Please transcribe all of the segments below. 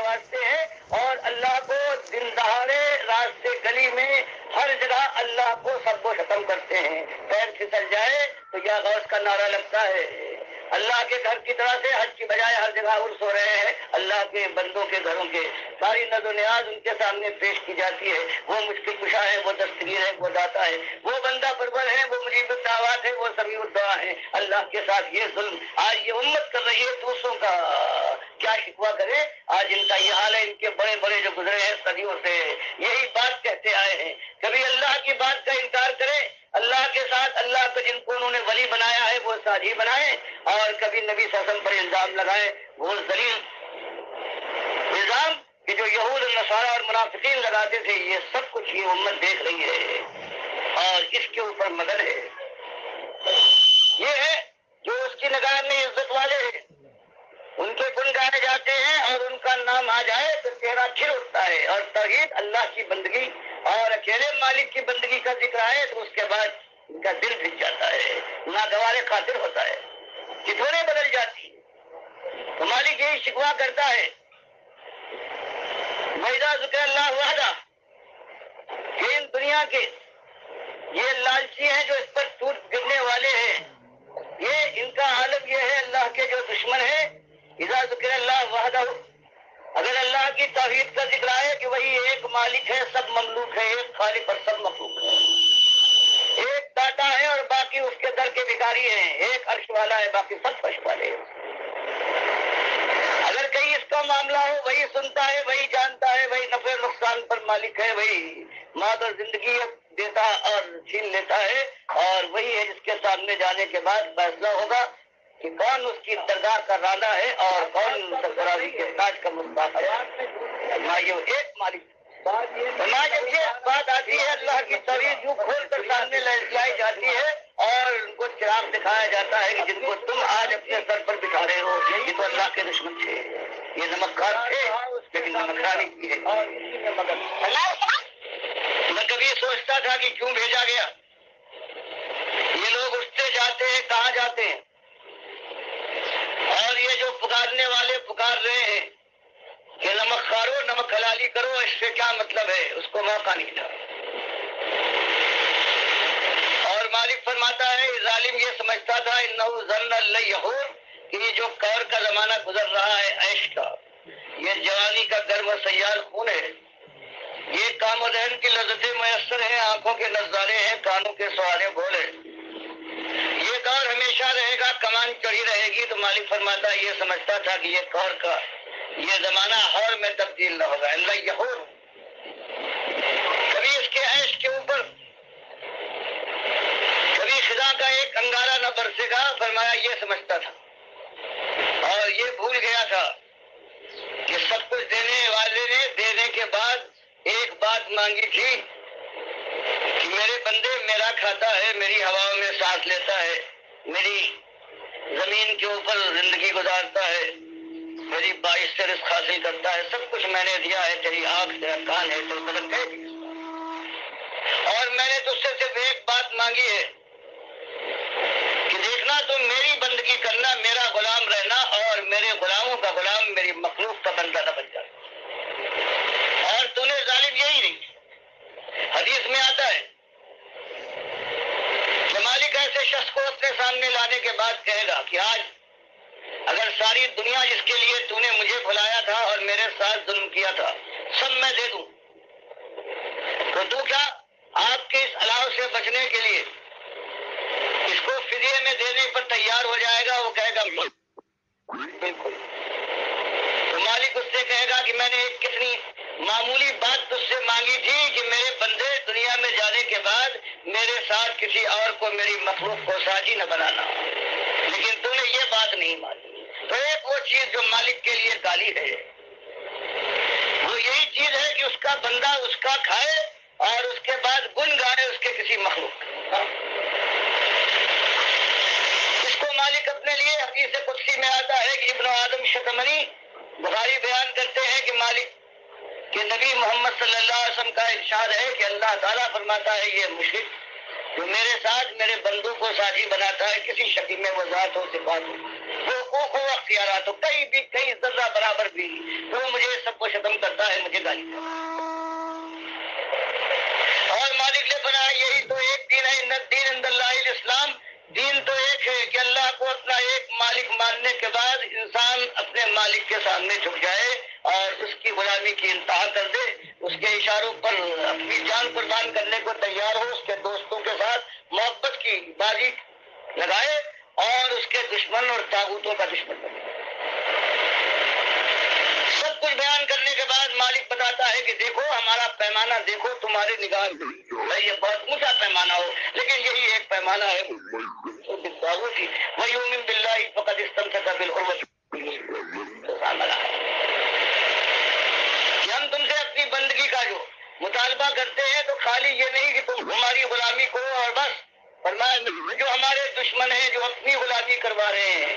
نوازتے ہیں اور اللہ کو دن دہاڑے راستے گلی میں ہر جگہ اللہ کو سب کو ختم کرتے ہیں. پیر پھسل جائے تو یا غوث کا نعرہ لگتا ہے. اللہ کے گھر کی طرح سے حج کی بجائے ہر جگہ عرس ہو رہے ہیں. اللہ کے بندوں کے گھروں کے ساری نظر و نیاز ان کے سامنے پیش کی جاتی ہے. وہ مشکل کشا ہے، وہ دستگیر ہے، وہ داتا ہے، وہ بندہ پرور ہے، وہ مجیب الدعوات ہے، وہ سمیع الدعا ہے. اللہ کے ساتھ یہ ظلم آج یہ امت کر رہی ہے دوسروں کا. کیا شکوہ کرے؟ آج ان کا یہ حال ہے. ان کے بڑے بڑے جو گزرے ہیں صدیوں سے یہی بات کہتے آئے ہیں. کبھی اللہ کی بات کا انکار کرے، اللہ کے ساتھ اللہ کو جن کو انہوں نے ولی بنایا ہے وہ ساجی بنائے، اور کبھی نبی صلی اللہ علیہ وسلم پر الزام لگائے وہ ذلیل الزام کہ جو یہود نصارہ اور منافقین لگاتے تھے. یہ سب کچھ یہ امت دیکھ رہی ہے اور اس کے اوپر مگن ہے. یہ ہے جو اس کی نگاہ میں عزت والے ہیں، ان کے گن گائے جاتے ہیں اور ان کا نام آ جائے تو چہرہ کھل اٹھتا ہے. اور توحید اللہ کی بندگی اور اکیلے مالک کی بندگی کا ذکر آئے تو اس کے بعد ان کا دل بھج جاتا ہے، ناگوار خاطر ہوتا ہے، چتوریں بدل جاتی ہے. تو مالک یہی شکوہ کرتا ہے وَإِذَا ذُكِرَ اللَّهُ وَحْدَهُ کہ ان دنیا کے یہ لالچی ہیں جو اس پر ٹوٹ گرنے والے ہیں. یہ ان کا عالم یہ ہے اللہ کے جو دشمن ہیں. اذا ذکر اللہ وحدہ، اگر اللہ کی توحید کا ذکر آئے کہ وہی ایک مالک ہے، سب مملوک ہے، ایک خالق اور سب مخلوق ہے، ایک داتا ہے اور باقی اس کے در کے بھکاری ہیں، ایک عرش والا ہے باقی سب فرش والے ہیں. اگر کہیں اس کا معاملہ ہو وہی سنتا ہے، وہی جانتا ہے، وہی نفع نقصان پر مالک ہے، وہی موت اور زندگی دیتا اور چھین لیتا ہے، اور وہی ہے جس کے سامنے جانے کے بعد فیصلہ ہوگا کہ کون اس کی درگاہ کا رانا ہے اور کون سرفرازی کے تاج کا مستحق ہے. یہ ایک مالک. جب یہ بات آتی ہے اللہ کی توحید یوں کھول کر سامنے لائی جاتی ہے اور ان کو چراغ دکھایا جاتا ہے کہ جن کو تم آج اپنے سر پر بٹھا رہے ہو یہ تو اللہ کے دشمن تھے، یہ نمکار تھے لیکن نمکرانی کی ہے. میں کبھی سوچتا تھا کہ کیوں بھیجا گیا. یہ لوگ اٹھتے جاتے ہیں، کہاں جاتے ہیں؟ اور یہ جو پکارنے والے پکار رہے ہیں کہ نمک کھارو، نمک حلالی کرو، اس سے کیا مطلب ہے؟ اس کو موقع نہیں تھا. اور مالک فرماتا ہے ظالم یہ سمجھتا تھا انہ ظن اللہ یحور کہ یہ جو کور کا زمانہ گزر رہا ہے عیش کا، یہ جوانی کا گرم و سیال خون ہے، یہ کام و ذہن کی لذتیں میسر ہیں، آنکھوں کے نظارے ہیں، کانوں کے سوالے بولے، یہ دور ہمیشہ رہے گا، کمان چڑھی رہے گی. تو مالک فرماتا ہے یہ سمجھتا تھا کہ یہ کور کا یہ زمانہ ہور میں تبدیل نہ ہوگا. اللہ یحور کبھی اس کے عیش کے اوپر کبھی خدا کا ایک انگارہ نہ برسے گا. فرمایا یہ سمجھتا تھا اور یہ بھول گیا تھا کہ سب کچھ دینے والے نے دینے کے بعد ایک بات مانگی تھی کہ میرے بندے میرا کھاتا ہے، میری ہواؤں میں سانس لیتا ہے، میری زمین کے اوپر زندگی گزارتا ہے، میری باعث سے رزق حاصل کرتا ہے، سب کچھ میں نے دیا ہے، تیری آنکھ تیرا کان ہے، تو مدد ہے. اور میں نے تجھ سے صرف ایک بات مانگی ہے کہ دیکھنا تم میری بندگی کرنا، میرا غلام رہنا، اور میرے غلاموں کا غلام میری مخلوق کا بندہ نہ بن جانا. اور تو نے ظالم یہی نہیں. حدیث میں آتا ہے کہ مالک ایسے شخص کو اپنے سامنے لانے کے بعد کہے گا کہ آج اگر ساری دنیا جس کے لیے تو نے مجھے بلایا تھا اور میرے ساتھ ظلم کیا تھا سب میں دے دوں تو تو کیا آپ کے اس علاوہ سے بچنے کے لیے اس کو فدیے میں دینے پر تیار ہو جائے گا؟ وہ کہے گا بالکل. تو مالک اس سے کہے گا کہ میں نے ایک کتنی معمولی بات تجھ سے مانگی تھی کہ میرے بندے دنیا میں جانے کے بعد میرے ساتھ کسی اور کو میری مخلوق کو ساجی نہ بنانا، لیکن تو نے یہ بات نہیں مانی. تو ایک وہ چیز جو مالک کے لیے گالی ہے وہ یہی چیز ہے کہ اس کا بندہ اس کا کھائے اور اس کے بعد گن گائے اس کے کسی مخلوق. اس کو مالک اپنے لیے حدیث قدسی میں آتا ہے کہ ابن آدم شتمنی، بخاری بیان کرتے ہیں کہ مالک کہ نبی محمد صلی اللہ علیہ وسلم کا ارشاد ہے کہ اللہ تعالیٰ فرماتا ہے یہ مشرک جو میرے ساتھ میرے بندوں کو ساجی بناتا ہے کسی شکل میں وہ ذات ہو صفات ہو، وہ حقوق و اختیارات ہو کئی ذرہ برابر بھی، تو وہ مجھے سب کو ختم کرتا ہے، مجھے گالی دیتا ہے۔ اور مالک نے بنایا یہی تو ایک دین ہے، ان الدین عند اللہ الاسلام، دین تو ایک ہے کہ اللہ کو اپنا ایک مالک ماننے کے بعد انسان اپنے مالک کے سامنے جھک جائے اور اس کی غلامی کی انتہا کر دے، اس کے اشاروں پر اپنی جان قربان کرنے کو تیار ہو، اس کے دوستوں کے ساتھ محبت کی بازی لگائے اور اس کے دشمن اور طاغوتوں کا دشمن بنے۔ سب کچھ بیان کرنے کے بعد مالک بتاتا ہے کہ دیکھو ہمارا پیمانہ، دیکھو تمہاری نگاہ میں یہ بہت اونچا پیمانہ ہو، لیکن یہی ایک پیمانہ ہے وَيُؤْمِن بِاللَّهِ فَقَدِ اسْتَمْسَكَ بِالْعُرْوَةِ الْوُثْقَىٰ۔ کہ ہم تم سے اپنی بندگی کا جو مطالبہ کرتے ہیں تو خالی یہ نہیں کہ تم ہماری غلامی کرو اور بس، فرمایا جو ہمارے دشمن ہیں جو اپنی غلامی کروا رہے ہیں،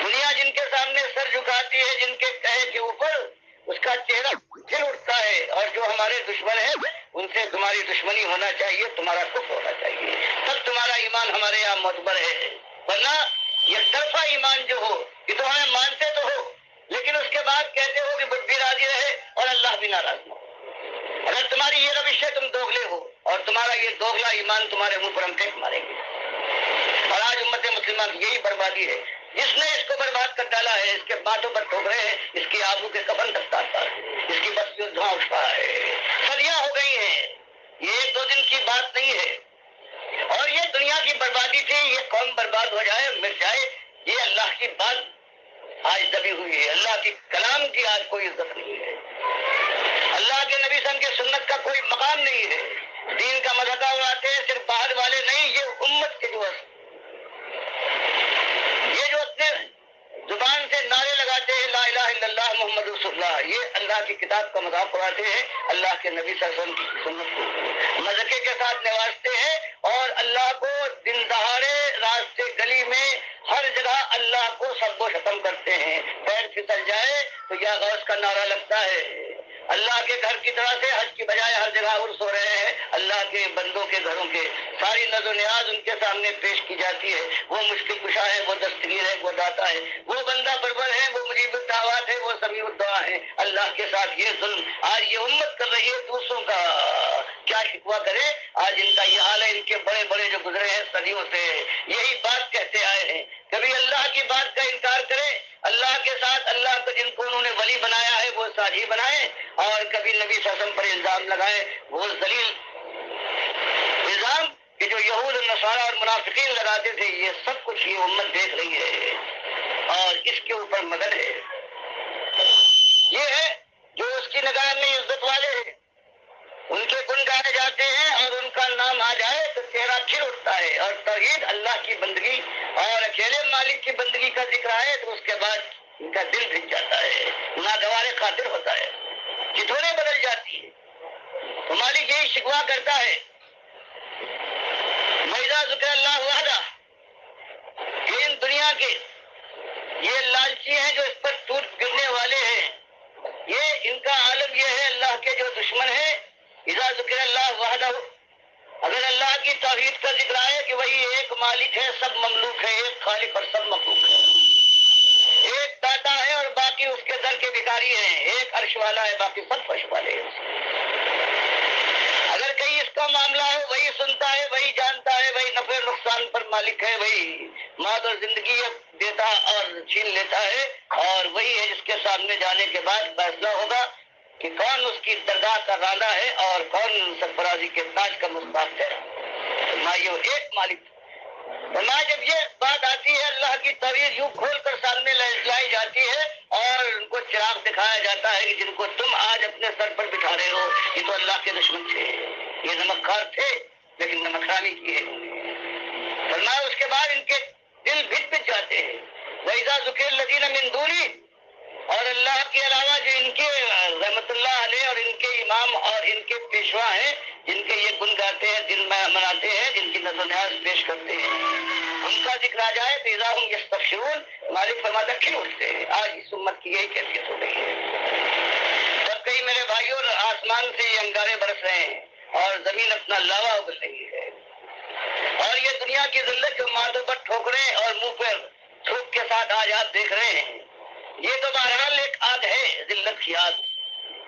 دنیا جن کے سامنے سر جھکاتی ہے، جن کے کہے کے اوپر اس کا چہرہ کھل اٹھتا ہے، اور جو ہمارے دشمن ہیں ان سے تمہاری دشمنی ہونا چاہیے، تمہارا کفر ہونا چاہیے، تب تمہارا ایمان ہمارے یہاں معتبر ہے، ورنہ یہ طرفہ ایمان جو ہو کہ تو ہمیں مانتے تو ہو لیکن اس کے بعد کہتے ہو کہ بت بھی راضی رہے اور اللہ بھی ناراض نہ ہو۔ اگر تمہاری یہ روش ہے تم دوغلے ہو، اور تمہارا یہ دوغلا ایمان تمہارے منہ پر ہم پھینک ماریں گے۔ اور آج امت مسلمہ کی یہی بربادی ہے، جس نے اس کو برباد کر ڈالا ہے، اس کے باتوں پر ٹھوکرے ہیں، اس کی آبرو کے کفن تک کاٹتا ہے، اس کی بستیوں دھواں اٹھتا ہے، صدیاں ہو گئی ہیں، یہ ایک دو دن کی بات نہیں ہے، اور یہ دنیا کی بربادی تھی، یہ قوم برباد ہو جائے مر جائے، یہ اللہ کی بات آج دبی ہوئی ہے، اللہ کی کلام کی آج کوئی عزت نہیں ہے، اللہ کے نبی صلی اللہ علیہ وسلم کی سنت کا کوئی مقام نہیں ہے، دین کا مذاق اڑاتے ہیں صرف باہر والے نہیں، یہ امت کے جو اپنے زبان سے نعرے لگاتے ہیں لا الہ الا اللہ محمد رسول اللہ، یہ اللہ کی کتاب کا مذاق اڑاتے ہیں، اللہ کے نبی صلی اللہ علیہ وسلم کی سنت کو مذاقے کے ساتھ نوازتے ہیں، اور اللہ کو دن دہاڑے راستے گلی میں ہر جگہ اللہ کو سب و ختم کرتے ہیں، پیر پھسل جائے تو یا غوث کا نعرہ لگتا ہے، اللہ کے گھر کی طرح سے حج کی بجائے ہر جگہ عرس ہو رہے ہیں، اللہ کے بندوں کے گھروں کے ساری نظر و نیاز ان کے سامنے پیش کی جاتی ہے، وہ مشکل کشا ہے، وہ دستگیر ہے، وہ داتا ہے، وہ بندہ پرور ہے، وہ مجیب الدعوات ہے، وہ سمیع الدعا ہے، اللہ کے ساتھ یہ ظلم آج یہ امت کر رہی ہے، دوسروں کا کیا شکوہ کرے، آج ان کا یہ حال ہے، ان کے بڑے بڑے جو گزرے ہیں صدیوں سے یہی بات کہتے آئے ہیں، کبھی اللہ کی بات کا انکار کرے، اللہ کے ساتھ اللہ کو جن کو انہوں نے ولی بنایا ہے وہ ساجی بنائے، اور کبھی نبی صلی اللہ علیہ وسلم پر الزام لگائے، وہ ذلیل الزام کہ جو یہود النصارہ اور منافقین لگاتے تھے، یہ سب کچھ یہ امت دیکھ رہی ہے اور اس کے اوپر مگن ہے، یہ ہے جو اس کی نگاہ میں عزت والے ہیں، ان کے گن گائے جاتے ہیں اور ان کا نام آ جائے تو چہرہ کھل اٹھتا ہے، اور توحید اللہ کی بندگی اور اکیلے مالک کی بندگی کا ذکر آئے تو اس کے بعد ان کا دل بھج جاتا ہے، ناگوار خاطر ہوتا ہے، چتورے بدل جاتی ہے، تو مالک یہی شکوا کرتا ہے وَإِذَا ذُكِرَ اللَّهُ وَحْدَهُ، کہ ان دنیا کے یہ لالچی ہیں جو اس پر ٹوٹ گرنے والے ہیں، یہ ان کا عالم یہ ہے، اللہ کے جو دشمن ہیں، اذا ذکر اللہ وحدہ، اگر اللہ کی توحید کا ذکر آئے کہ وہی ایک مالک ہے، سب مملوک ہے، ایک خالق اور سب مخلوق ہے، ایک داتا ہے اور باقی اس کے در کے بھکاری ہیں، ایک عرش والا ہے باقی سب فرش والے ہیں، اگر کہیں اس کا معاملہ ہے وہی سنتا ہے، وہی جانتا ہے، وہی نفع نقصان پر مالک ہے، وہی موت اور زندگی دیتا اور چھین لیتا ہے، اور وہی ہے جس کے سامنے جانے کے بعد فیصلہ ہوگا کہ کون اس کی درگاہ کا راندہ ہے اور کون سرفرازی کے تاج کا مستحق ہے، فرمائیے وہ ایک مالک۔ فرمایا جب یہ بات آتی ہے اللہ کی توحید یوں کھول کر سامنے لائی جاتی ہے اور ان کو چراغ دکھایا جاتا ہے کہ جن کو تم آج اپنے سر پر بٹھا رہے ہو یہ تو اللہ کے دشمن تھے، یہ نمکخوار تھے لیکن نمکخواری کیے، فرمایا اس کے بعد ان کے دل بھج جاتے ہیں، وَإِذَا ذُكِرَ الَّذِينَ مِن دُونِهِ، اور اللہ کے علاوہ جو ان کے رحمت اللہ علیہ اور ان کے امام اور ان کے پیشوا ہیں جن کے یہ گن گاتے ہیں، دن مناتے ہیں، جن کی نظر و نیاز پیش کرتے ہیں، ان کا ذکر آ جائے تو اذا هم یستبشرون، مالک فرماتا کھل اٹھتے ہیں، آج اس امت کی یہی کیفیت ہو گئی ہے، تب کئی میرے بھائیوں آسمان سے یہ انگارے برس رہے ہیں اور زمین اپنا لاوا اگل رہی ہے، اور یہ دنیا کی ذلت جو ماتھوں پر ٹھوکریں اور منہ پر تھوک کے ساتھ آج آپ دیکھ رہے ہیں. یہ تو بہرحال ایک آگ ہے، ذلت کی آگ،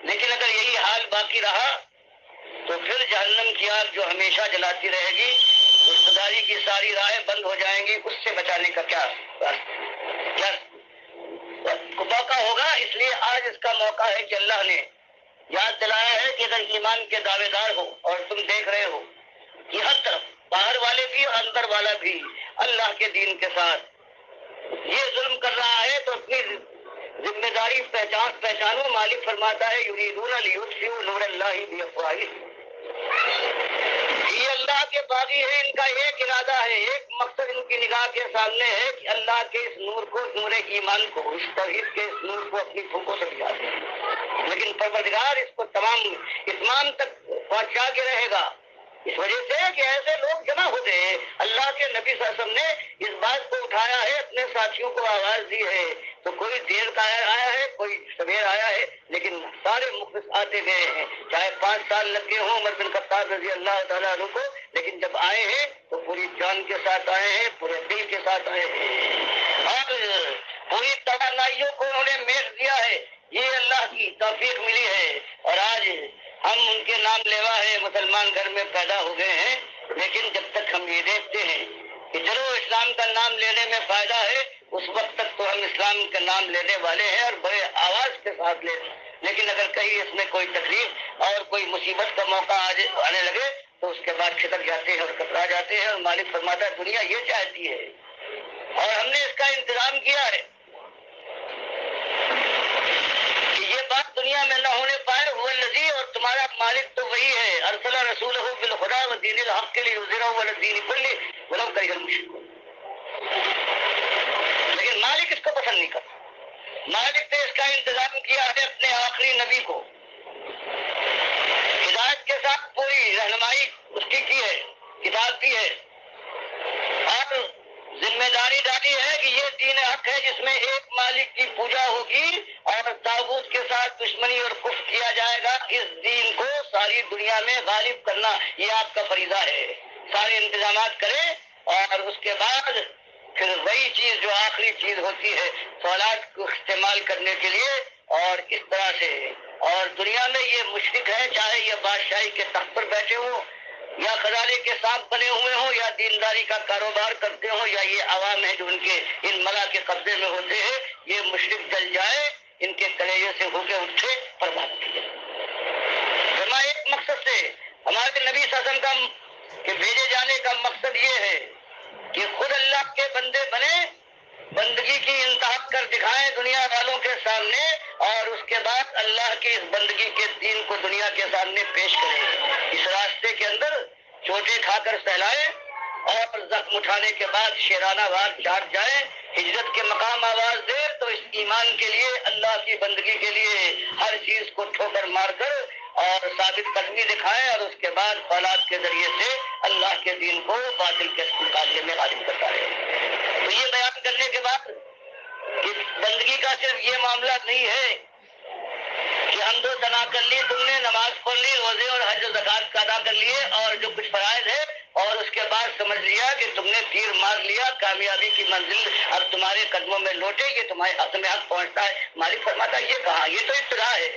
لیکن اگر یہی حال باقی رہا تو پھر جہنم کی آگ جو ہمیشہ جلاتی رہے گی، رشتہ داری کی ساری راہیں بند ہو جائیں گی، اس سے بچانے کا کیا موقع ہوگا. اس لیے آج اس کا موقع ہے کہ اللہ نے یاد دلایا ہے کہ اگر ایمان کے دعوے دار ہو اور تم دیکھ رہے ہو کہ ہر طرف باہر والے بھی اور اندر والا بھی اللہ کے دین کے ساتھ یہ ظلم کر رہا ہے، تو اپنی ذمہ داری پہچانو. مالک فرماتا ہے یریدون لیطفئوا نور اللہ بافواہہم. یہ اللہ کے باغی ہیں، ان کا ایک ارادہ ہے، ایک مقصد ان کی نگاہ کے سامنے ہے کہ اللہ کے اس نور کو، نور ایمان کو، اس توحید کے اس نور کو اپنی پھونکوں سے بجھا دیں. لیکن پروردگار اس کو تمام اتمام تک پہنچا کے رہے گا، اس وجہ سے کہ ایسے لوگ جمع ہو گئے. اللہ کے نبی صلی اللہ علیہ وسلم نے اس بات کو اٹھایا ہے، اپنے ساتھیوں کو آواز دی ہے. تو کوئی دیر کا آیا ہے، کوئی سویر آیا ہے، لیکن سارے مخلص آتے گئے ہیں. چاہے 5 سال لگے ہوں عمر بن خطاب رضی اللہ تعالیٰ عنہ کو، لیکن جب آئے ہیں تو پوری جان کے ساتھ آئے ہیں، پورے دل کے ساتھ آئے ہیں، اور پوری توانائیوں کو انہوں نے میٹ دیا ہے. یہ اللہ کی توفیق ملی ہے، اور آج ہم ان کے نام لیوا ہے، مسلمان گھر میں پیدا ہو گئے ہیں. لیکن جب تک ہم یہ دیکھتے ہیں کہ چلو اسلام کا نام لینے میں فائدہ ہے، اس وقت تک تو ہم اسلام کا نام لینے والے ہیں اور بڑے آواز کے ساتھ لیتے ہیں. لیکن اگر کہیں اس میں کوئی تکلیف اور کوئی مصیبت کا موقع آنے لگے تو اس کے بعد چھتک جاتے ہیں اور کترا جاتے ہیں. اور مالک فرماتا ہے دنیا یہ چاہتی ہے اور ہم نے اس کا انتظام کیا ہے کہ یہ بات دنیا میں نہ ہونے پائے. هو الذی، اور تمہارا مالک تو وہی ہے، ارسل رسولہ بالہدی ودین الحق لیظہرہ علی الدین کلہ ولو کرہ المشرکون. لیکن مالک اس کو پسند نہیں کرتا. مالک نے اس کا انتظام کیا ہے اپنے آخری نبی کو، ہدایت کے ساتھ پوری رہنمائی اس کی ہے، کتاب بھی ہے، اور ذمہ داری ڈالی ہے کہ یہ دین حق ہے جس میں ایک مالک کی پوجا ہوگی اور طاغوت کے ساتھ دشمنی اور کفر کیا جائے گا. اس دین کو ساری دنیا میں غالب کرنا یہ آپ کا فریضہ ہے. سارے انتظامات کریں اور اس کے بعد پھر وہی چیز جو آخری چیز ہوتی ہے سوالات کو استعمال کرنے کے لیے. اور اس طرح سے، اور دنیا میں یہ مشرک ہے، چاہے یہ بادشاہی کے تخت پر بیٹھے ہوں یا خزانے کے سانپ بنے ہوئے ہوں یا دینداری کا کاروبار کرتے ہوں، یا یہ عوام ہے جو ان کے ان ملا کے قبضے میں ہوتے ہیں، یہ مشرک جل جائے، ان کے کلیجے سے ہو کے اٹھے پر بات کیے. فرمایا ایک مقصد سے ہمارے نبی صلی اللہ علیہ وسلم کے بھیجے جانے کا مقصد یہ ہے کہ خود اللہ کے بندے بنے، بندگی کی انتہا کر دکھائیں دنیا والوں کے سامنے، اور اس کے بعد اللہ کی اس بندگی کے دین کو دنیا کے سامنے پیش کریں. اس راستے کے اندر چوٹے کھا کر سہلائے اور زخم اٹھانے کے بعد شیرانہ وار چاٹ جائے، ہجرت کے مقام آواز دے تو اس ایمان کے لیے، اللہ کی بندگی کے لیے ہر چیز کو ٹھوکر مار کر اور ثابت قدمی دکھائیں، اور اس کے بعد اولاد کے ذریعے سے اللہ کے دین کو باطل کے مقابلے میں غالب کرتا ہے. تو یہ بیان کرنے کے بعد کہ بندگی کا صرف یہ معاملہ نہیں ہے کہ حمد و ثنا کر لی تم نے، نماز پڑھ لی، روزے اور حج و زکات کا ادا کر لیے اور جو کچھ فرائض ہے، اور اس کے بعد سمجھ لیا کہ تم نے تیر مار لیا، کامیابی کی منزل اب تمہارے قدموں میں لوٹے، یہ تمہارے حق میں حق پہنچتا ہے. مالک فرماتا ہے یہ کہا، یہ تو ابتدا ہے،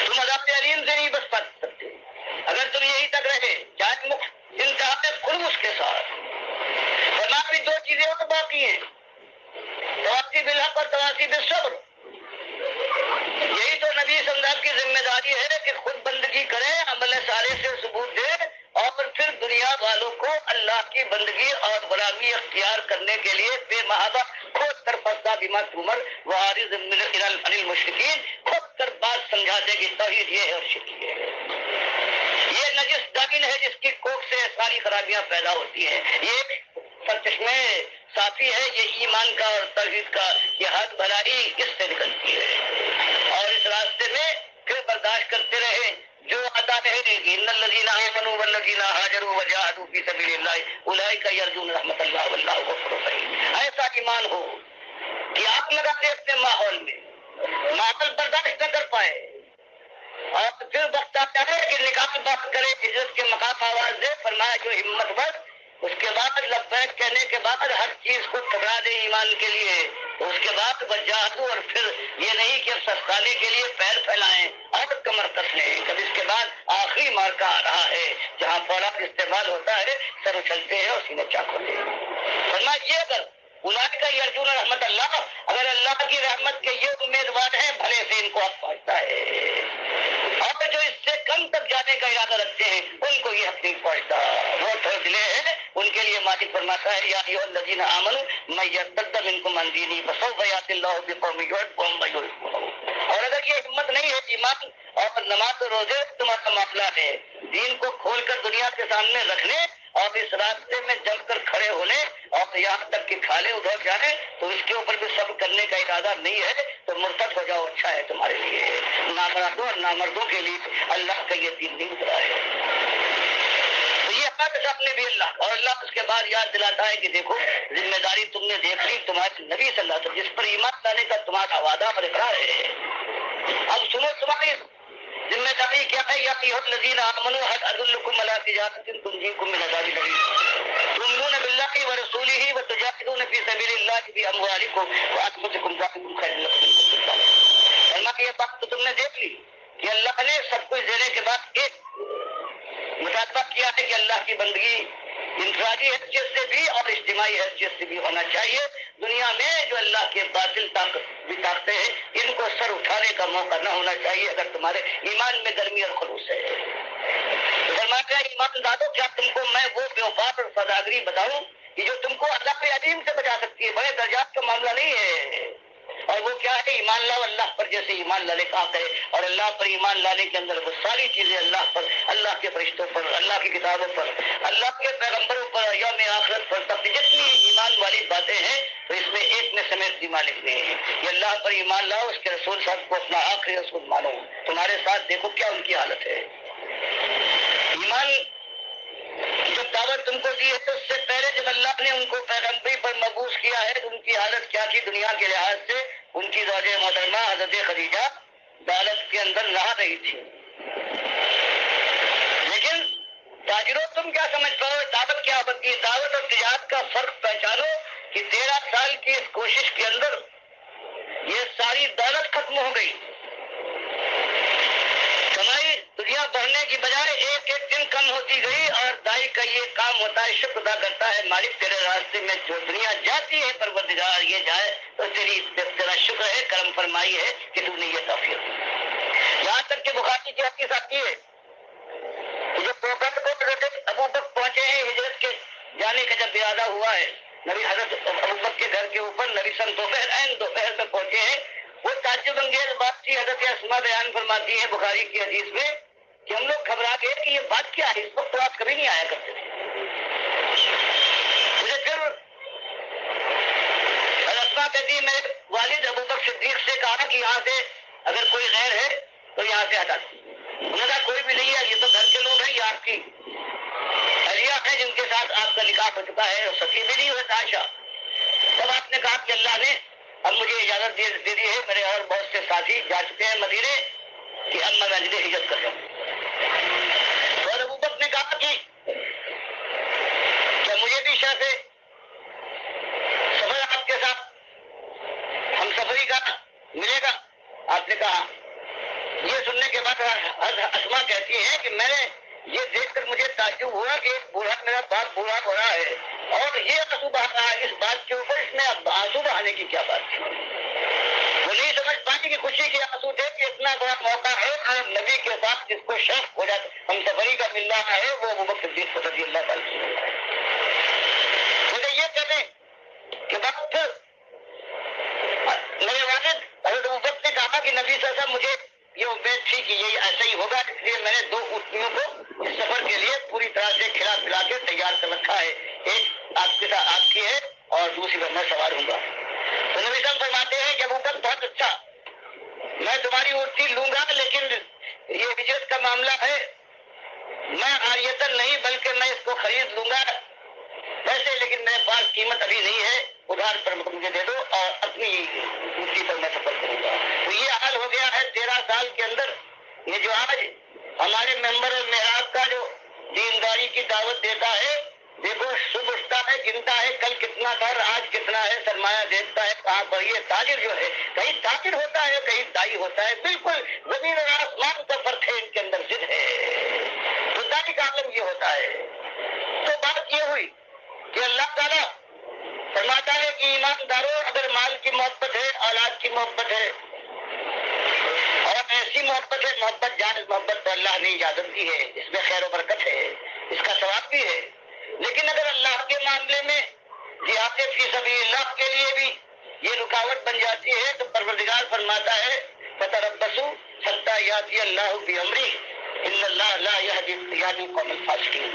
تم عذاب علیم سے نہیں بچ سکتے. اگر تم یہی تک رہے چاہے انتہا خلوص کے ساتھ. فرمایا بھی 2 چیزیں اور باقی ہیں، تواصی بالحق اور تواصی بالصبر. یہی تو نبی صلی اللہ علیہ وسلم کی ذمہ داری ہے کہ خود بندگی کریں، عمل صالح سے ثبوت دے، اور پھر دنیا والوں کو اللہ کی بندگی اور غلامی اختیار کرنے کے لیے بے محابہ خود کر فستا بما تمر وعارض عن المشرکین، خود کر بات سمجھا دے گی توحید یہ ہے اور شرک یہ ہے. یہ نجس داغن ہے جس کی کوکھ سے ساری خرابیاں پیدا ہوتی ہیں. یہ سرچشمے صافی ہے، یہ ایمان کا اور توحید کا، یہ حق بھلائی اس سے نکلتی ہے. اور اس راستے میں پھر برداشت کرتے رہے جو آتا رہے گی. ان الذین آمنوا والذین ہاجروا وجاہدوا فی سبیل اللہ اولئک یرجون رحمت اللہ واللہ غفور رحیم. ایسا ایمان ہو کہ آپ لگا دے اپنے ماحول میں، ماحول برداشت نہ کر پائے، اور پھر وقت آتا ہے کہ نکال بات کرے، ہجرت کے مقام آواز دے. فرمایا جو ہمت بس اس کے بعد لبیک کہنے کے بعد ہر چیز کو ٹھکرا دے ایمان کے لیے، تو اس کے بعد وجاہدوا، اور پھر یہ نہیں کہ اب سستانے کے لیے پیر پھیلائیں اور کمر کس لیں، جب اس کے بعد آخری مارکا آ رہا ہے جہاں فولاد استعمال ہوتا ہے، سر اچھلتے ہیں اور سینے چاک ہوتے ہیں۔ فرمایا یہ اگر اولئک یرجون رحمت اللہ، اگر اللہ کی رحمت کے یہ امیدوار ہیں، بھلے سے ان کو حق پہنچتا ہے، اور جو اس سے کم تک جانے کا ارادہ رکھتے ہیں ان کو یہ حق نہیں پہنچتا۔ وہ تھوڑے دلے ہیں، ان کے لیے مالک فرماتا ہے یا ایھا الذین آمنوا من یرتد منکم عن دینہ فسوف یأتی اللہ بقوم یحبهم ویحبونہ۔ اور اگر یہ ہمت نہیں ہے ایمان اور نماز و روزے تمہارا معاملہ ہے، دین کو کھول کر دنیا کے سامنے رکھنے اور اس راستے میں جم کر کھڑے ہونے اور یہاں تک کہ کھالے ادھر جانے، تو اس کے اوپر بھی سب کرنے کا ارادہ نہیں ہے تو مرتد ہو جاؤ، اچھا ہے تمہارے لیے۔ نامرادوں اور نامردوں کے لیے اللہ کا یہ دین نہیں اترا ہے۔ تو یہ حق اپنے بھی اللہ، اور اللہ اس کے بعد یاد دلاتا ہے کہ دیکھو ذمہ داری تم نے دیکھ لی، تمہارے نبی صلی اللہ علیہ وسلم جس پر ایمان لانے کا تمہارا وعدہ اور اقرار ہے، اب سنو تمہاری ذمہ داری کیا ہے؟ یا ایھا الذین آمنوا هل ادلکم علی تجارۃ تنجیکم من عذاب الیم تؤمنون باللہ ورسولہ وتجاہدون فی سبیل اللہ باموالکم وانفسکم ذالکم خیر لکم ان کنتم تعلمون۔ فرمایا یہ بات تو تم نے دیکھ لی کہ اللہ نے سب کچھ دینے کے بعد ایک مطالبہ کیا ہے کہ اللہ کی بندگی انفرادی حیثیت سے بھی اور اجتماعی حیثیت سے بھی ہونا چاہیے۔ دنیا میں جو اللہ کے باطل طاقتیں ہیں ان کو سر اٹھانے کا موقع نہ ہونا چاہیے اگر تمہارے ایمان میں گرمی اور خلوص ہے۔ فرماتے ہیں ایمان دادو، کیا تم کو میں وہ بیوقات اور سوداگری بتاؤں کہ جو تم کو عذاب عظیم سے بچا سکتی ہے؟ بڑے درجات کا معاملہ نہیں ہے، اور وہ کیا ہے؟ ایمان لاؤ اللہ پر جیسے ایمان لانے کا حق ہے، اور اللہ پر ایمان لانے کے اندر وہ ساری چیزیں اللہ پر، اللہ کے فرشتوں پر، اللہ کی کتابوں پر، اللہ کے پیغمبروں پر، یوم آخرت پر، تب جتنی ایمان والی باتیں ہیں تو اس میں ایک میں سمیت مالک نے یہ اللہ پر ایمان لاؤ، اس کے رسول صاحب کو اپنا آخری رسول مانو۔ تمہارے ساتھ دیکھو کیا ان کی حالت ہے۔ ایمان جو دعوت تم کو دی ہے تو اس سے پہلے جب اللہ نے ان کو پیغمبری پر مبعوث کیا ہے تو ان کی حالت کیا تھی دنیا کے لحاظ سے؟ ان کی زوجہ محترمہ حضرت خدیجہ دولت کے اندر نہا رہی تھی، لیکن تاجروں تم کیا سمجھ پاؤ دعوت کیا ہوتی ہے؟ دعوت اور تجارت کا فرق پہچانو کہ 13 سال کی اس کوشش کے اندر یہ ساری دولت ختم ہو گئی، کمائی دنیا بڑھنے کی بجائے ایک ایک دن کم ہوتی گئی، اور دائی کا یہ کام ہوتا ہے، شکر ادا کرتا ہے مالک تیرے راستے میں جو دنیا جاتی ہے پروردگار یہ جائے تو تیرا شکر ہے، کرم فرمائی ہے کہ تم نے یہ توفیق دی۔ یہاں تک کہ بخاری کی حدیث آتی ہے کہ جو پوکر کو حضرت ابو بکر پہنچے ہیں ہجرت کے جانے کا جب ارادہ ہوا ہے، نبی حضرت ابو بکر کے گھر کے اوپر نبی سن دوپہر میں پہنچے ہیں، وہ تعجب انگیز بات تھی۔ حضرت اسما بیان فرماتی ہے بخاری کی حدیث میں کہ ہم لوگ گھبرا گئے کہ یہ بات کیا ہے، اس وقت تو آپ کبھی نہیں آیا کرتے تھے۔ مجھے پھر اسما کہتی ہے میرے والد ابو بکر صدیق سے کہا کہ یہاں سے اگر کوئی غیر ہے تو یہاں سے ہٹا دیں۔ انہوں نے کہا کوئی بھی نہیں ہے، یہ تو گھر کے لوگ ہیں، یہ آپ کی اہلیہ ہیں جن کے ساتھ آپ کا نکاح ہو چکا ہے، اور سخی بھی نہیں ہوئے عائشہ۔ تب آپ نے کہا کہ اللہ نے اب مجھے اجازت دے دی ہے، میرے اور بہت سے ساتھی جا چکے ہیں مدینے کہ اب میں مسجد ہجرت کر رہا ہوں۔ اور ابو بکر نے کہا کہ کیا مجھے بھی شرف سفر آپ کے ساتھ ہم سفری کا ملے گا؟ آپ نے کہا۔ یہ سننے کے بعد اسما کہتی ہے کہ میں نے یہ دیکھ کر مجھے تعجب ہوا کہ ایک بوڑھا میرا باپ بوڑھا ہو رہا ہے اور یہ آنسو بہا رہا ہے، اس بات کے اوپر اس میں آنسو بہانے کی کیا بات تھی؟ وہ نہیں سمجھ پاتی کہ خوشی کے آنسو تھے کہ اتنا بڑا موقع ہے اور نبی کے ساتھ جس کو شرف ہو جاتا ہم سفری کا مل رہا ہے وہ ابو بکر صدیق رضی اللہ تعالیٰ مجھے یہ کہتے کہ وقت میرے والد حضرت ابو بکر نے کہا کہ نبی صلی اللہ علیہ وسلم مجھے یہ امید تھی کہ یہ ایسا ہی ہوگا، اس لیے میں نے 2 اونٹنیوں کو اس سفر کے لیے پوری طرح سے کھلا پلا کے تیار کر رکھا ہے، ایک آپ کے ساتھ آپ کی ہے اور دوسری پر میں سوار ہوں گا۔ تو نبی صاحب فرماتے ہیں کہ ابو بکر بہت اچھا، میں تمہاری اونٹنی لوں گا، لیکن یہ ہجرت کا معاملہ ہے، میں عاریتاً نہیں بلکہ میں اس کو خرید لوں گا ویسے، لیکن میرے پاس قیمت ابھی نہیں ہے، ادھار پر مجھے دے دو اور اپنی اونٹنی پر میں سفر کروں گا۔ تو یہ حال ہو گیا ہے 13 سال کے اندر۔ یہ جو آج ہمارے ممبر محراب کا جو دینداری کی دعوت دیتا ہے دیکھو صبح اٹھتا ہے، گنتا ہے کل کتنا تھا اور آج کتنا ہے، سرمایہ دیکھتا ہے کہاں پر. یہ تاجر جو ہے کہیں تاجر ہوتا ہے کہیں دائی ہوتا ہے. بالکل زمین اور آسمان کا فرق ہے، ان کے اندر ضد ہے. تو دائی کا عالم یہ ہوتا ہے. تو بات یہ ہوئی کہ اللہ تعالیٰ فرماتا ہے کہ ایمانداروں اگر مال کی محبت ہے، اولاد کی محبت ہے اور ایسی محبت ہے، محبت جائز محبت تو اللہ نے اجازت دی ہے، اس میں خیر و برکت ہے، اس کا ثواب بھی ہے. لیکن اگر اللہ کے معاملے میں جہاد فی سبیل اللہ کے لیے بھی یہ رکاوٹ بن جاتی ہے تو پروردگار فرماتا ہے فتربصوا حتی یاتی اللہ بامرہ ان اللہ لا یہدی القوم الفاسقین.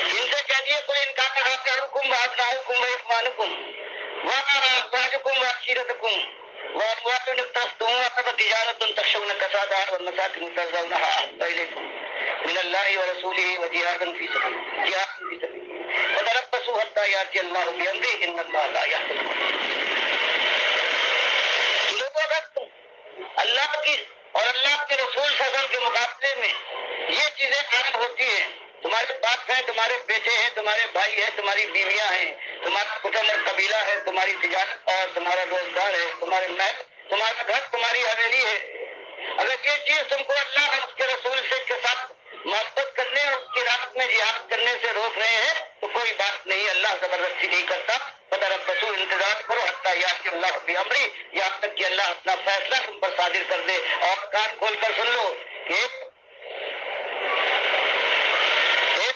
ان سے کہیے کوئی انکار نہ کرکم وابناؤکم واخوانکم وازواجکم وعشیرتکم واموال اقترفتموها وتجارة تخشون كسادها ومساكن ترضونها احب اليكم من الله ورسوله وجهاد في سبيله فتربصوا حتى ياتي الله بامره ان الله لا يهدي القوم. لوگوں اگر تم اللہ کی اور اللہ کے رسول صلی اللہ علیہ وسلم کے مقابلے میں یہ چیزیں عام ہوتی ہیں، تمہارے باپ ہیں، تمہارے بیٹے ہیں، تمہارے بھائی ہیں، تمہاری بیویاں ہیں، تمہارا کٹمب اور قبیلہ ہے، تمہاری تجارت اور تمہارا روزگار ہے، تمہارے محل، تمہارا گھر، تمہاری حویلی ہے. اگر یہ چیز تم کو اللہ اور اس کے رسول سے کے ساتھ محبت کرنے اور اس کی راہ میں جہاد کرنے سے روک رہے ہیں تو کوئی بات نہیں، اللہ زبردستی نہیں کرتا. فتربصوا انتظار کرو حتی یاتی اللہ بامرہ، یہاں تک کہ اللہ اپنا فیصلہ تم پر صادر کر دے. اور کان کھول کر سن لو کہ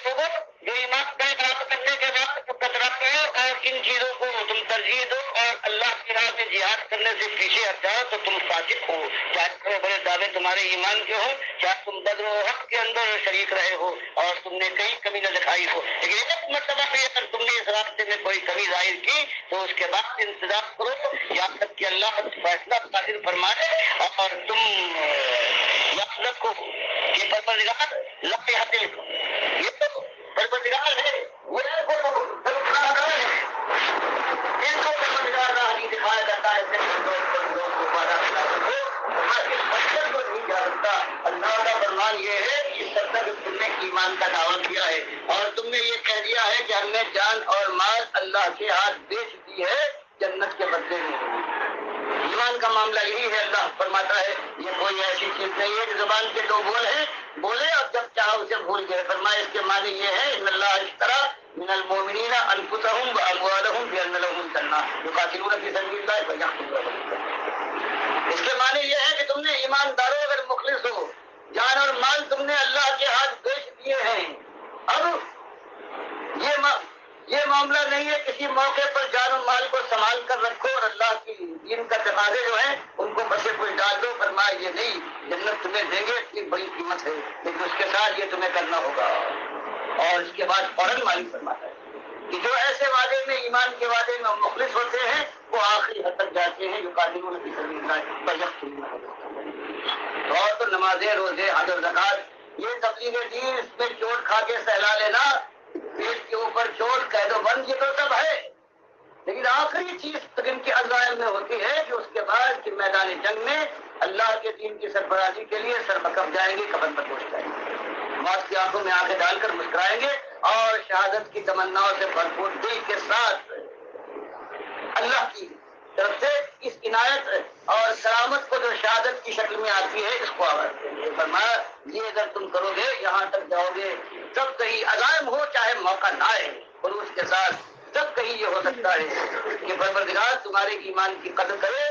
لوگوں جو ایمان کا اقرار کرنے کے بعد تو کتراتے ہو اور ان چیزوں کو تم ترجیح دو اور اللہ کی راہ میں جہاد کرنے سے پیچھے ہٹ جاؤ تو تم فاسق ہو. چاہے بڑے بڑے دعوے تمہارے ایمان کے ہوں، چاہے تم بدر و حق کے اندر شریک رہے ہو اور تم نے کہیں کمی نہ دکھائی ہو، لیکن ایک مرتبہ بھی اگر تم نے اس راستے میں کوئی کمی ظاہر کی تو اس کے بعد انتظار کرو یہاں تک کہ اللہ فیصلہ صادر فرمائے. اور تم یاد رکھو کہ پروردگار لا یہدی القوم، یہ تو پروردگار ہے، وہ ان کو پروردگار راہ نہیں دکھایا جاتا ہے. نہیں جا سکتا. اللہ کا فرمان یہ ہے کہ جب تک تم نے ایمان کا دعویٰ کیا ہے اور تم نے یہ کہہ دیا ہے کہ ہم نے جان اور مال اللہ کے ہاتھ بیچ دی ہے جنت کے بدلے میں. ایمان کا معاملہ یہی ہے. اللہ فرماتا ہے یہ کوئی ایسی چیز نہیں ہے کہ زبان کے دو بول ہیں، بولے اور جب چاہو اسے بھول گئے. فرمایا اس کے معنی یہ ہے ان اللہ اشترى من المؤمنین انفسهم واموالهم بان لهم الجنہ یقاتلون فی سبیل اللہ فیقتلون. اس کے معنی یہ ہے کہ تم نے ایمانداروں اگر مخلص ہو، جان اور مال تم نے اللہ کے ہاتھ بیچ دیے ہیں. اب یہ معاملہ نہیں ہے کسی موقع پر جان و مال کو سنبھال کر رکھو اور اللہ کی دین کا تقاضے جو ہیں ان کو بسے کوئی ڈال دو. فرمایا یہ نہیں، جنت تمہیں دیں گے، اتنی بڑی قیمت ہے لیکن اس کے ساتھ یہ تمہیں کرنا ہوگا. اور اس کے بعد فوراً مالک فرماتا ہے کہ جو ایسے وعدے میں ایمان کے وعدے میں مخلص ہوتے ہیں وہ آخری حد تک جاتے ہیں. یقاتلون فی سبیل اللہ فیقتلون. اور تو نمازیں، روزے، حج و زکات، یہ تبلیغ دین، اس میں چوٹ کھا کے سہلا لینا، پیٹ کے اوپر چوٹ، قید و بند، یہ تو سب ہے. لیکن آخری چیز ان کے عزائم میں ہوتی ہے کہ اس کے بعد کہ میدان جنگ میں اللہ کے دین کی سربراہی کے لیے سر بکف جائیں گے، کفن پر پہنچ جائیں گے، موت کی آنکھوں میں آنکھیں ڈال کر مسکرائیں گے اور شہادت کی تمناؤں سے بھرپور دل کے ساتھ اللہ کی طرف سے اس عنایت اور کرامت کو جو شہادت کی شکل میں آتی ہے اس کو آواز دیں گے. فرمایا یہ اگر تم کرو گے یہاں تک جاؤ گے، جب کہیں عزائم ہو چاہے موقع نہ آئے، اور اس کے ساتھ جب کہیں یہ ہو سکتا ہے کہ پروردگار تمہارے ایمان کی قدر کرے،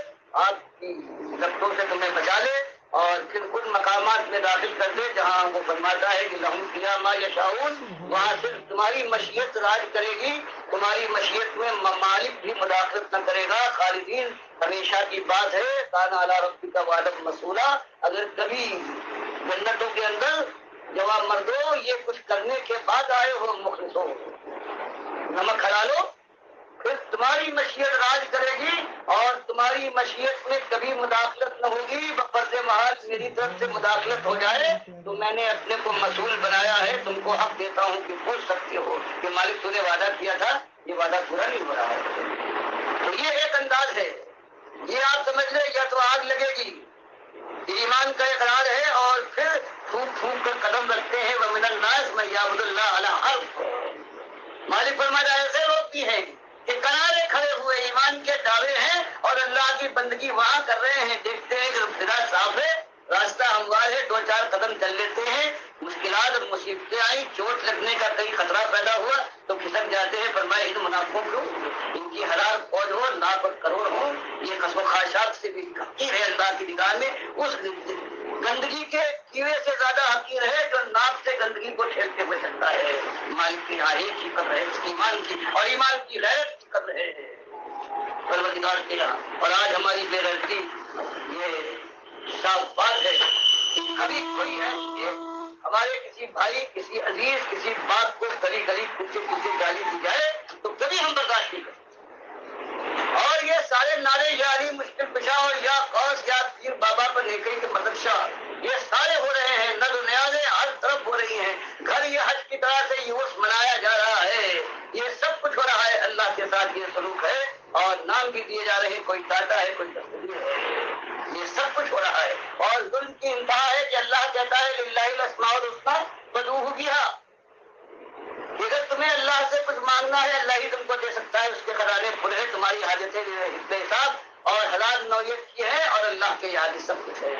آپ کی ضبطوں سے تمہیں بچا لے اور پھر ان مقامات میں داخل کر دے جہاں وہ فرماتا ہے کہ لہم فیہا ما یشاؤون، وہاں صرف تمہاری مشیت راج کرے گی، تمہاری مشیت میں مالک بھی مداخلت نہ کرے گا. خالدین ہمیشہ کی بات ہے. کان علی ربک وعدا مسئولا. اگر کبھی جنتوں کے اندر جواب مردو یہ کچھ کرنے کے بعد آئے ہو، مخلص ہو، نمک کھلا لو، پھر تمہاری مشیت راج کرے گی اور تمہاری مشیت میں کبھی مداخلت نہ ہوگی. بپرد محال میری طرف سے مداخلت ہو جائے تو میں نے اپنے کو مسئول بنایا ہے، تم کو حق دیتا ہوں کہ پوچھ سکتے ہو کہ مالک تو نے وعدہ کیا تھا، یہ وعدہ پورا نہیں ہو رہا ہے. تو یہ ایک انداز ہے. یہ آپ سمجھ لیں یا تو آگ لگے گی، ایمان کا اقرار ہے، اور پھر پھونک پھونک کر قدم رکھتے ہیں وَمِنَ النَّاسِ مَن يَعْبُدُ اللَّهَ عَلَىٰ حَرْفٍ. مالک فرماتا ہے ایسے لوگ بھی ہیں کہ کنارے کھڑے ہوئے ایمان کے دعوے ہیں اور اللہ کی بندگی وہاں کر رہے ہیں، دیکھتے ہیں کہ ابتدا صاف ہے، راستہ ہموار ہے، 2-4 قدم چل لیتے ہیں، مشکلات اور مصیبتیں آئی، چوٹ لگنے کا کئی خطرہ پیدا ہوا تو کھسک جاتے ہیں۔ فرمایا ان منافقوں کو ان کی ہزار فوج ہو، لاکھ اور کروڑ ہو، یہ قسم و خواہشات سے بھی حقیر ہے اللہ کی نگاہ میں، اس گندگی کے کیڑے سے زیادہ حقیر ہے جو ناک سے گندگی کو ٹھیلتے ہوئے چلتا ہے۔ مالک کی یہاں ایک ہی قبر ہے، اس کی ایمان کی اور ایمان کی غیرت کی قبر ہے پروردگار کے یہاں۔ اور آج ہماری بے غیرتی یہ صاف بات ہے کہ کبھی کوئی ہے کہ ہمارے کسی بھائی، کسی عزیز، کسی باپ کو گلی گلی پیچھے پیچھے گالی دی جائے تو کبھی ہم برداشت نہیں کرتے۔ اور یہ سارے نعرے یا علی مشکل کشا اور یا غوث یا پیر بابا پر نیکی کے مدد شاہ، یہ سارے ہو رہے ہیں، نظر و نیازیں ہر طرف ہو رہی ہیں، گھر یہ حج کی طرح سے یوس منایا جا رہا ہے، یہ سب کچھ ہو رہا ہے، اللہ کے ساتھ یہ سلوک ہے اور نام بھی دیے جا رہے ہیں، کوئی داتا ہے، کوئی تصویر ہے، یہ سب کچھ ہو رہا ہے۔ اور ظلم کی انتہا ہے کہ اللہ کہتا ہے للہ الاسماء الحسنی فادعوہ بہا، اگر تمہیں اللہ سے کچھ مانگنا ہے اللہ ہی تم کو دے سکتا ہے، اس کے خزانے کھلے ہیں، تمہاری حاجتیں بے حساب اور حلال نوعیت کی ہے اور اللہ کے یاد سب کچھ ہے۔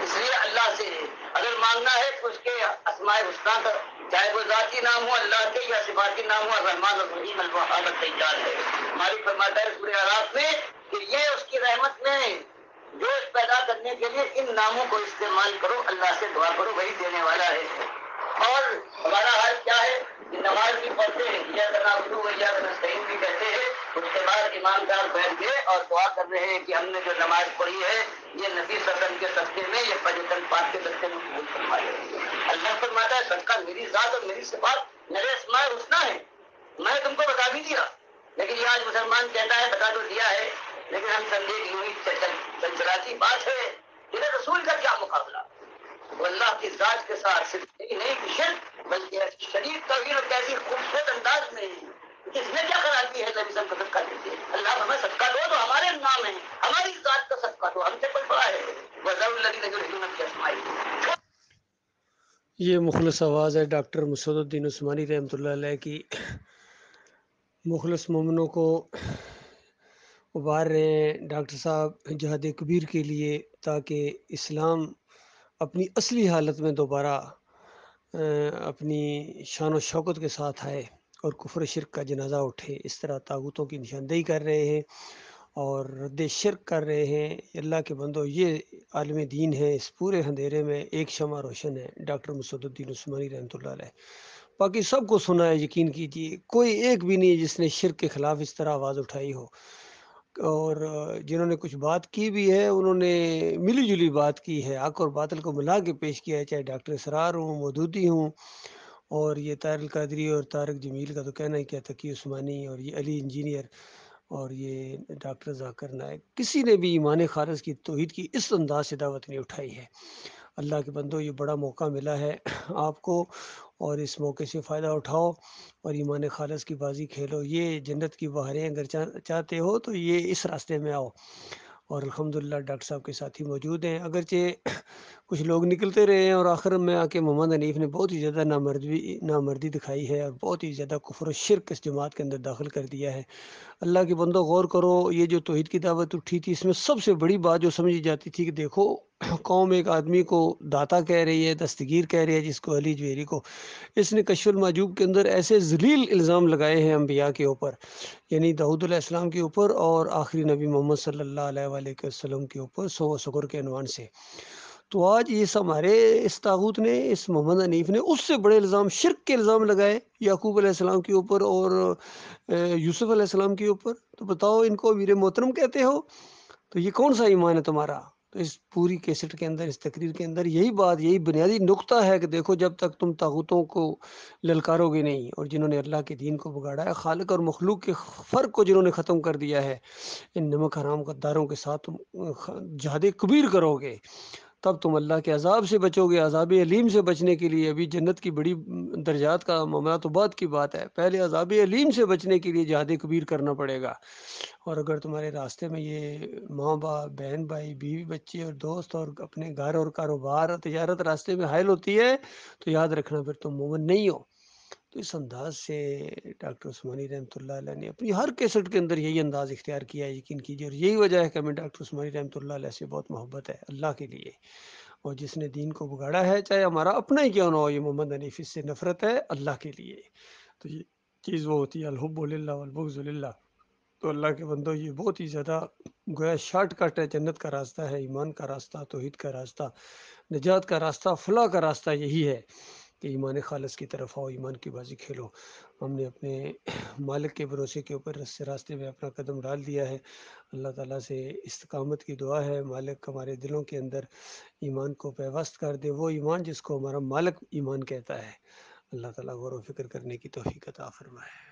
اس لیے اللہ سے اگر مانگنا ہے تو اس کے اسماء الحسنی کا، چاہے وہ ذاتی نام ہو اللہ کے یا صفاتی نام ہو، الرحمن الرحیم الوہاب الدیان ہے۔ مالک فرماتا ہے سورہ اعراف میں کہ یہ اس کی رحمت میں جوش پیدا کرنے کے لیے ان ناموں کو استعمال کرو، اللہ سے دعا کرو، وہی دینے والا ہے۔ اور ہمارا حال کیا ہے کہ نماز بھی پڑھتے ہیں، یا نعبد و یا نستعین بھی کہتے ہیں، اس کے بعد ایماندار بیٹھ گئے اور دعا کر رہے ہیں کہ ہم نے جو نماز پڑھی ہے یہ نبی صدر کے صدقے میں، یہ فجر پاک کے صدقے میں قبول فرمائے۔ اللہ فرماتا ہے صدقہ میری ذات اور میری صفات میرے اسماء الحسنی ہے، میں تم کو بتا بھی دیا، لیکن یہ آج مسلمان کہتا ہے بتا تو دیا ہے لیکن ہم سمجھے کہ یوں ہی چلاتی بات ہے، میرے رسول کا کیا مقابلہ؟ وہ اللہ کی ذات کے ساتھ صرف یہی نہیں کہ شرک بلکہ شدید توہین اور کیسی خوبصورت انداز میں اس میں کیا خرابی ہے؟ نبی صلی اللہ علیہ وسلم کو صدقہ دیتے ہیں، اللہ ہمیں صدقہ دو تو ہمارے نام ہے، ہماری ذات کا صدقہ دو، ہم سے کوئی بڑا ہے۔ وَذَرُوا الَّذِينَ يُلْحِدُونَ فِي أَسْمَائِهِ۔ یہ مخلص آواز ہے ڈاکٹر مسعود الدین عثمانی رحمۃ اللہ علیہ کی، مخلص مومنوں کو ابھار رہے ہیں ڈاکٹر صاحب جہاد کبیر کے لیے، تاکہ اسلام اپنی اصلی حالت میں دوبارہ اپنی شان و شوکت کے ساتھ آئے اور کفر شرک کا جنازہ اٹھے۔ اس طرح طاغوتوں کی نشاندہی کر رہے ہیں اور رد شرک کر رہے ہیں۔ اللہ کے بندو، یہ عالم دین ہے، اس پورے اندھیرے میں ایک شمع روشن ہے، ڈاکٹر مسعود الدین عثمانی رحمۃ اللہ علیہ۔ باقی سب کو سنا ہے، یقین کیجیے کوئی ایک بھی نہیں جس نے شرک کے خلاف اس طرح آواز اٹھائی ہو، اور جنہوں نے کچھ بات کی بھی ہے انہوں نے ملی جلی بات کی ہے، حق اور باطل کو ملا کے پیش کیا ہے، چاہے ڈاکٹر اسرار ہوں، مودودی ہوں، اور یہ طاہر القادری اور طارق جمیل کا تو کہنا ہی کیا، تقی عثمانی اور یہ علی انجینئر اور یہ ڈاکٹر ذاکر نائک، کسی نے بھی ایمان خالص کی توحید کی اس انداز سے دعوت نہیں اٹھائی ہے۔ اللہ کے بندو، یہ بڑا موقع ملا ہے آپ کو، اور اس موقع سے فائدہ اٹھاؤ اور ایمان خالص کی بازی کھیلو۔ یہ جنت کی بہاریں اگر چاہتے ہو تو یہ اس راستے میں آؤ، اور الحمدللہ ڈاکٹر صاحب کے ساتھی موجود ہیں۔ اگرچہ کچھ لوگ نکلتے رہے ہیں اور آخر میں آ کے محمد حنیف نے بہت ہی زیادہ نامردی دکھائی ہے اور بہت ہی زیادہ کفر و شرک اس جماعت کے اندر داخل کر دیا ہے۔ اللہ کے بندو غور کرو، یہ جو توحید کی دعوت اٹھی تھی اس میں سب سے بڑی بات جو سمجھی جاتی تھی کہ دیکھو قوم ایک آدمی کو داتا کہہ رہی ہے، دستگیر کہہ رہی ہے، جس کو علی جویری کو اس نے کشف المحجوب کے اندر ایسے ذلیل الزام لگائے ہیں انبیاء کے اوپر، یعنی داؤد علیہ السلام کے اوپر اور آخری نبی محمد صلی اللہ علیہ وآلہ وسلم کے اوپر سو و شکر کے عنوان سے۔ تو آج یہ ہمارے اس طاغوت نے، اس محمد حنیف نے اس سے بڑے الزام، شرک کے الزام لگائے یعقوب علیہ السلام کے اوپر اور یوسف علیہ السلام کے اوپر۔ تو بتاؤ ان کو امیر محترم کہتے ہو؟ تو یہ کون سا ایمان ہے تمہارا؟ تو اس پوری کیسٹ کے اندر، اس تقریر کے اندر یہی بات، یہی بنیادی نقطہ ہے کہ دیکھو جب تک تم طاغوتوں کو للکارو گے نہیں، اور جنہوں نے اللہ کے دین کو بگاڑا ہے، خالق اور مخلوق کے فرق کو جنہوں نے ختم کر دیا ہے، ان نمک حرام غداروں کے ساتھ تم جہاد کبیر کرو گے، تب تم اللہ کے عذاب سے بچو گے۔ عذاب علیم سے بچنے کے لیے ابھی جنت کی بڑی درجات کا معاملہ تو بعد کی بات ہے، پہلے عذاب علیم سے بچنے کے لیے جہاد کبیر کرنا پڑے گا۔ اور اگر تمہارے راستے میں یہ ماں باپ، بہن بھائی، بیوی بچے اور دوست اور اپنے گھر اور کاروبار اور تجارت راستے میں حائل ہوتی ہے تو یاد رکھنا پھر تم مومن نہیں ہو۔ تو اس انداز سے ڈاکٹر عثمانی رحمۃ اللہ علیہ نے اپنی ہر کیسٹ کے اندر یہی انداز اختیار کیا ہے، یقین کیجیے، اور یہی وجہ ہے کہ ہمیں ڈاکٹر عثمانی رحمۃ اللہ علیہ سے بہت محبت ہے اللہ کے لیے۔ اور جس نے دین کو بگاڑا ہے، چاہے ہمارا اپنا ہی کیوں نہ ہو، یہ محمد حنیف، اس سے نفرت ہے اللہ کے لیے۔ تو یہ چیز وہ ہوتی ہے الحب للہ والبغض للہ۔ تو اللہ کے بندو، یہ بہت ہی زیادہ گویا شارٹ کٹ ہے، جنت کا راستہ ہے، ایمان کا راستہ، توحید کا راستہ، نجات کا راستہ، فلاح کا راستہ یہی ہے کہ ایمان خالص کی طرف آؤ، ایمان کی بازی کھیلو۔ ہم نے اپنے مالک کے بھروسے کے اوپر اس راستے میں اپنا قدم ڈال دیا ہے۔ اللہ تعالیٰ سے استقامت کی دعا ہے، مالک ہمارے دلوں کے اندر ایمان کو پیوست کر دے، وہ ایمان جس کو ہمارا مالک ایمان کہتا ہے۔ اللہ تعالیٰ غور و فکر کرنے کی توفیق عطا فرمائے۔